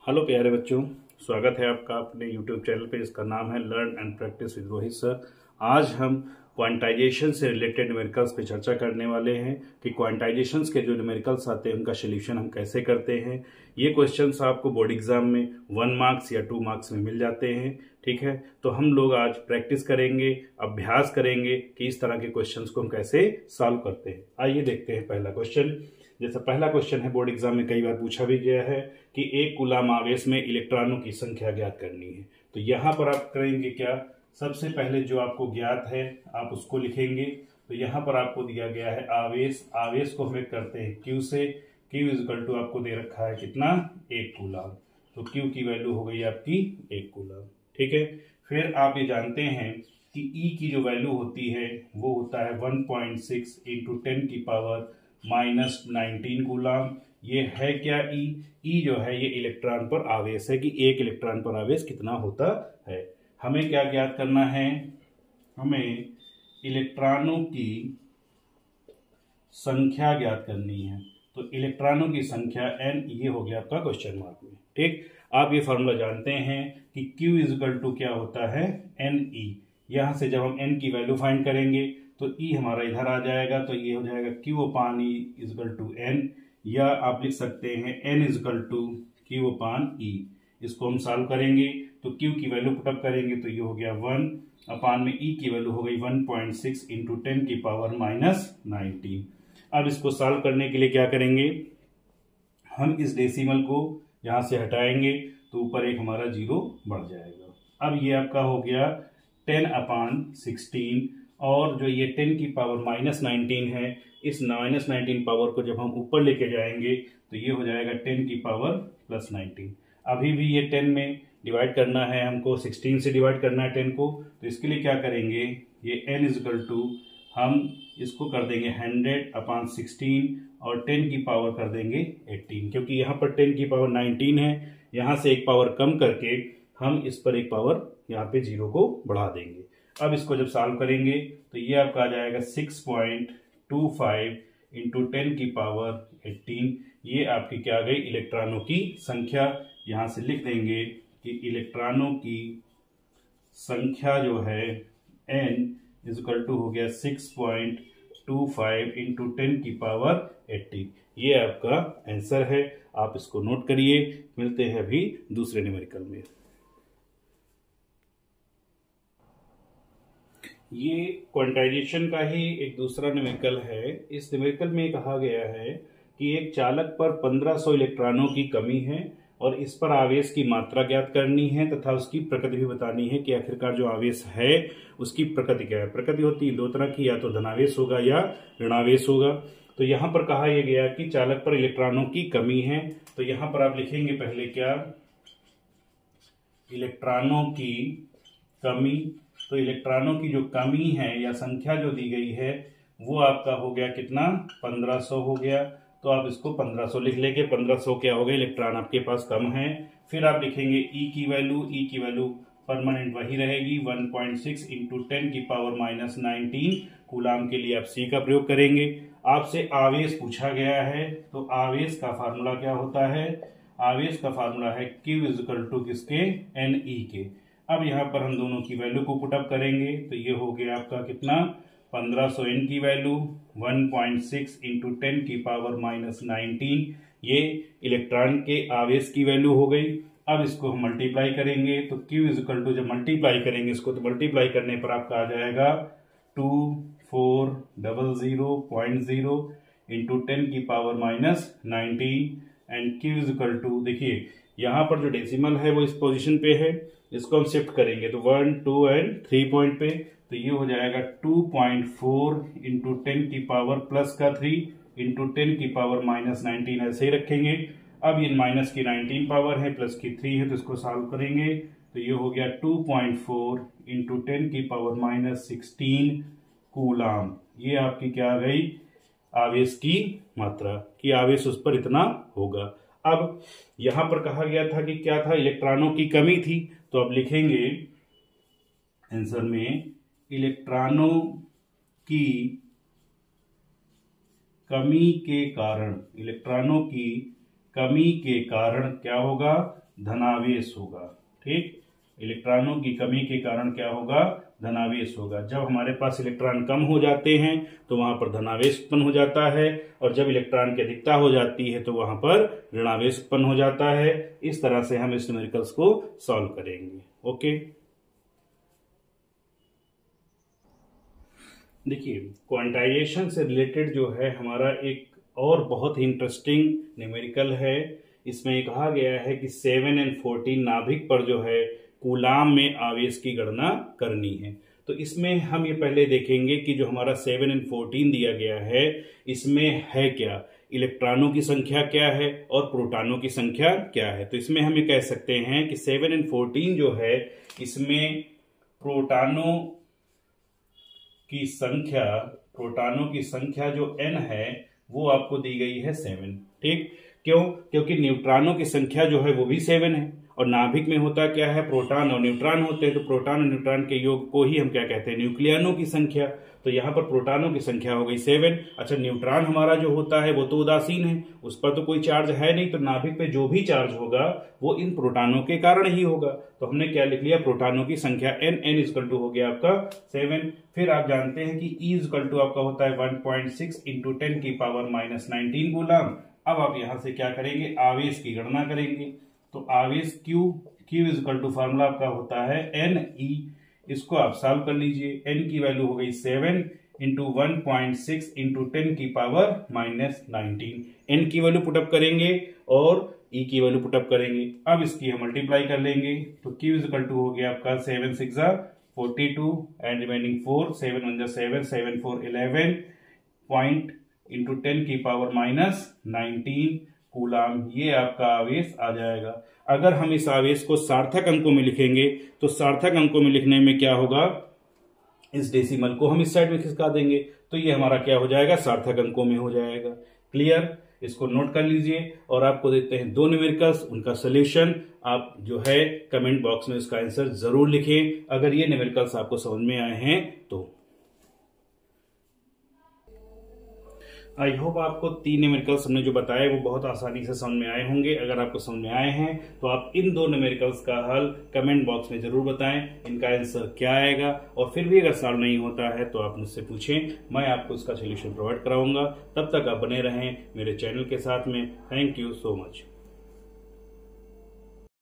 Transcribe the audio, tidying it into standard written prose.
Hello प्यारे बच्चों, स्वागत है आपका अपने YouTube चैनल पे। इसका नाम है learn and practice with Rohit sir. आज हम क्वांटाइजेशन से रिलेटेड न्यूमेरिकल्स पे चर्चा करने वाले हैं कि क्वांटाइजेशंस के जो न्यूमेरिकल्स आते हैं उनका सोल्यूशन हम कैसे करते हैं। ये क्वेश्चंस आपको बोर्ड एग्जाम में 1 मार्क्स या 2 मार्क्स में मिल जाते हैं। ठीक है, तो हम लोग आज प्रैक्टिस करेंगे, अभ्यास करेंगे कि इस तरह के क्वेश्चंस को हम कैसे सॉल्व करते हैं। आइए देखते हैं पहला क्वेश्चन। जैसा पहला क्वेश्चन है, बोर्ड एग्जाम में कई बार पूछा भी गया है कि एक कूलाम आवेश में इलेक्ट्रॉनों की संख्या ज्ञात करनी है। तो यहाँ पर आप करेंगे क्या, सबसे पहले जो आपको ज्ञात है आप उसको लिखेंगे। तो यहाँ पर आपको दिया गया है आवेश, आवेश को हमें करते हैं Q से। Q इजकल टू आपको दे रखा है कितना, 1 कूलाम। तो Q की वैल्यू हो गई आपकी 1 कूलाम। ठीक है, फिर आप ये जानते हैं कि E की जो वैल्यू होती है वो होता है 1.6 इंटू 10 की पावर माइनस 19 कूलाम। ये है क्या, ई जो है ये इलेक्ट्रॉन पर आवेश है कि एक इलेक्ट्रॉन पर आवेश कितना होता है। हमें क्या ज्ञात करना है, हमें इलेक्ट्रॉनों की संख्या ज्ञात करनी है। तो इलेक्ट्रॉनों की संख्या n, ये हो गया आपका क्वेश्चन मार्क में। ठीक, आप ये फॉर्मूला जानते हैं कि Q इजकल टू क्या होता है, NE। यहां से जब हम n की वैल्यू फाइंड करेंगे तो E हमारा इधर आ जाएगा, तो ये हो जाएगा Q upon E equal to n, या आप लिख सकते हैं n equal to Q upon E। इसको हम सॉल्व करेंगे तो Q की वैल्यू पुटअप करेंगे तो ये हो गया 1 अपान में E की वैल्यू हो गई 1.6 इंटू 10 की पावर माइनस 19। अब इसको सॉल्व करने के लिए क्या करेंगे, हम इस डेसिमल को यहां से हटाएंगे तो ऊपर एक हमारा जीरो बढ़ जाएगा। अब ये आपका हो गया 10 अपान 16, और जो ये 10 की पावर माइनस 19 है, इस माइनस 19 पावर को जब हम ऊपर लेके जाएंगे तो ये हो जाएगा 10 की पावर प्लस 19। अभी भी ये 10 में डिवाइड करना है हमको, 16 से डिवाइड करना है 10 को। तो इसके लिए क्या करेंगे, ये n इजकल टू हम इसको कर देंगे 100 अपान 16 और 10 की पावर कर देंगे 18, क्योंकि यहाँ पर 10 की पावर 19 है। यहाँ से एक पावर कम करके हम इस पर एक पावर यहाँ पे जीरो को बढ़ा देंगे। अब इसको जब सॉल्व करेंगे तो ये आपका आ जाएगा 6.25 इंटू 10 की पावर 18। ये आपकी क्या आ गई, इलेक्ट्रॉनों की संख्या। यहाँ से लिख देंगे कि इलेक्ट्रॉनों की संख्या जो है n इजकल टू हो गया 6.25 इंटू 10 की पावर 18। ये आपका आंसर है, आप इसको नोट करिए। मिलते हैं अभी दूसरे न्यूमेरिकल में। ये क्वांटाइजेशन का ही एक दूसरा न्यूमेरिकल है। इस न्यूमेरिकल में कहा गया है कि एक चालक पर 1500 इलेक्ट्रॉनों की कमी है और इस पर आवेश की मात्रा ज्ञात करनी है तथा उसकी प्रकृति भी बतानी है कि आखिरकार जो आवेश है उसकी प्रकृति क्या है। प्रकृति होती है दो तरह की, या तो धनावेश होगा या ऋणावेश होगा। तो यहाँ पर कहा यह गया कि चालक पर इलेक्ट्रॉनों की कमी है। तो यहाँ पर आप लिखेंगे पहले क्या, इलेक्ट्रॉनों की कमी। तो इलेक्ट्रॉनों की जो कमी है या संख्या जो दी गई है वो आपका हो गया कितना, 1500 हो गया। तो आप इसको 1500 लिख लेंगे। 1500 क्या हो गया, इलेक्ट्रॉन आपके पास कम है। फिर आप लिखेंगे E की वैल्यू, E की वैल्यू परमानेंट वही रहेगी 1.6 इंटू 10 की पावर माइनस 19 कूलाम। के लिए आप C का प्रयोग करेंगे। आपसे आवेश पूछा गया है, तो आवेश का फार्मूला क्या होता है, आवेश का फार्मूला है Q इजकल टू किसके, NE के। अब यहाँ पर हम दोनों की वैल्यू को पुटअप करेंगे तो ये हो गया आपका कितना, 1500 n की वैल्यू 1.6 इंटू 10 की पावर माइनस 19, ये इलेक्ट्रॉन के आवेश की वैल्यू हो गई। अब इसको हम मल्टीप्लाई करेंगे तो Q इजकल टू, जब मल्टीप्लाई करेंगे इसको तो मल्टीप्लाई करने पर आपका आ जाएगा 2400.0 इंटू 10 की power minus 19 and Q equal to, देखिए यहाँ पर जो डेसिमल है वो इस पोजीशन पे है, इसको हम शिफ्ट करेंगे तो 1, 2 एंड 3 पॉइंट पे। तो ये हो जाएगा 2.4 इंटू 10 की पावर प्लस का 3 इंटू 10 की पावर माइनस 19, ऐसे ही रखेंगे। अब ये माइनस की 19 पावर है, प्लस की 3 है, तो इसको सॉल्व करेंगे तो ये हो गया 2.4 इंटू 10 की पावर माइनस 16 कूलाम। ये आपकी क्या आ गई, आवेश की मात्रा, कि आवेश उस पर इतना होगा। अब यहां पर कहा गया था कि क्या था, इलेक्ट्रॉनों की कमी थी। तो अब लिखेंगे आंसर में, इलेक्ट्रॉनों की कमी के कारण, इलेक्ट्रॉनों की कमी के कारण क्या होगा, धनावेश होगा। ठीक, इलेक्ट्रॉनों की कमी के कारण क्या होगा, धनावेश होगा। जब हमारे पास इलेक्ट्रॉन कम हो जाते हैं तो वहां पर धनावेश उत्पन्न हो जाता है, और जब इलेक्ट्रॉन की अधिकता हो जाती है तो वहां पर ऋणावेश उत्पन्न हो जाता है। इस तरह से हम इस न्यूमेरिकल्स को सॉल्व करेंगे। ओके, देखिए क्वांटाइजेशन से रिलेटेड जो है हमारा एक और बहुत ही इंटरेस्टिंग न्यूमेरिकल है। इसमें कहा गया है कि 7 और 14 नाभिक पर जो है कूलाम में आवेश की गणना करनी है। तो इसमें हम ये पहले देखेंगे कि जो हमारा 7 और 14 दिया गया है इसमें है क्या, इलेक्ट्रॉनों की संख्या क्या है और प्रोटॉनों की संख्या क्या है। तो इसमें हम ये कह सकते हैं कि 7 और 14 जो है इसमें प्रोटॉनों की संख्या जो n है वो आपको दी गई है 7। ठीक, क्यों, क्योंकि न्यूट्रॉनों की संख्या जो है वो भी 7 है, और नाभिक में होता क्या है, प्रोटॉन और न्यूट्रॉन होते हैं। तो प्रोटॉन और न्यूट्रॉन के योग को ही हम क्या कहते हैं, न्यूक्लियनों की संख्या। तो यहाँ पर प्रोटॉनों की संख्या हो गई 7। अच्छा, न्यूट्रॉन हमारा जो होता है वो तो उदासीन है, उस पर तो कोई चार्ज है नहीं, तो नाभिक पे जो भी चार्ज होगा वो इन प्रोटॉनों के कारण ही होगा। तो हमने क्या लिख लिया, प्रोटॉनों की संख्या n इक्वल टू हो गया आपका 7। फिर आप जानते हैं कि E इक्वल टू आपका होता है 1.6 इंटू 10 की पावर -19 कूलम। अब आप यहां से क्या करेंगे, आवेश की गणना करेंगे। तो आवेश Q इक्वल टू फार्मूला आपका होता है Ne। इसको आप सॉल्व कर लीजिए। n की वैल्यू हो गई 7 इंटू 1.6 इंटू 10 की पावर -19। n की वैल्यू पुटअप करेंगे और E की वैल्यू पुटअप करेंगे। अब इसकी हम मल्टीप्लाई कर लेंगे। तो Q इक्वल टू हो गया आपका 7 6 42 एंड रिमेनिंग 4, 7 1 7, 7 4 11 पॉइंट इंटू 10 की पावर -19 कूलाम, ये आपका आवेश आ जाएगा। अगर हम इस आवेश को सार्थक अंकों में लिखेंगे तो सार्थक अंकों में लिखने में क्या होगा, इस डेसिमल को हम इस साइड में खिसका देंगे तो ये हमारा क्या हो जाएगा, सार्थक अंकों में हो जाएगा। क्लियर, इसको नोट कर लीजिए। और आपको देते हैं 2 न्यूमेरिकल्स, उनका सोल्यूशन आप जो है कमेंट बॉक्स में इसका आंसर जरूर लिखें अगर ये न्यूमेरिकल्स आपको समझ में आए हैं तो। आई होप आपको 3 न्यूमेरिकल्स हमने जो बताए वो बहुत आसानी से समझ में आए होंगे। अगर आपको समझ में आए हैं तो आप इन 2 न्यूमेरिकल्स का हल कमेंट बॉक्स में जरूर बताएं, इनका आंसर क्या आएगा। और फिर भी अगर सॉल्व नहीं होता है तो आप मुझसे पूछें, मैं आपको इसका सोल्यूशन प्रोवाइड कराऊंगा। तब तक आप बने रहें मेरे चैनल के साथ में। Thank you so much.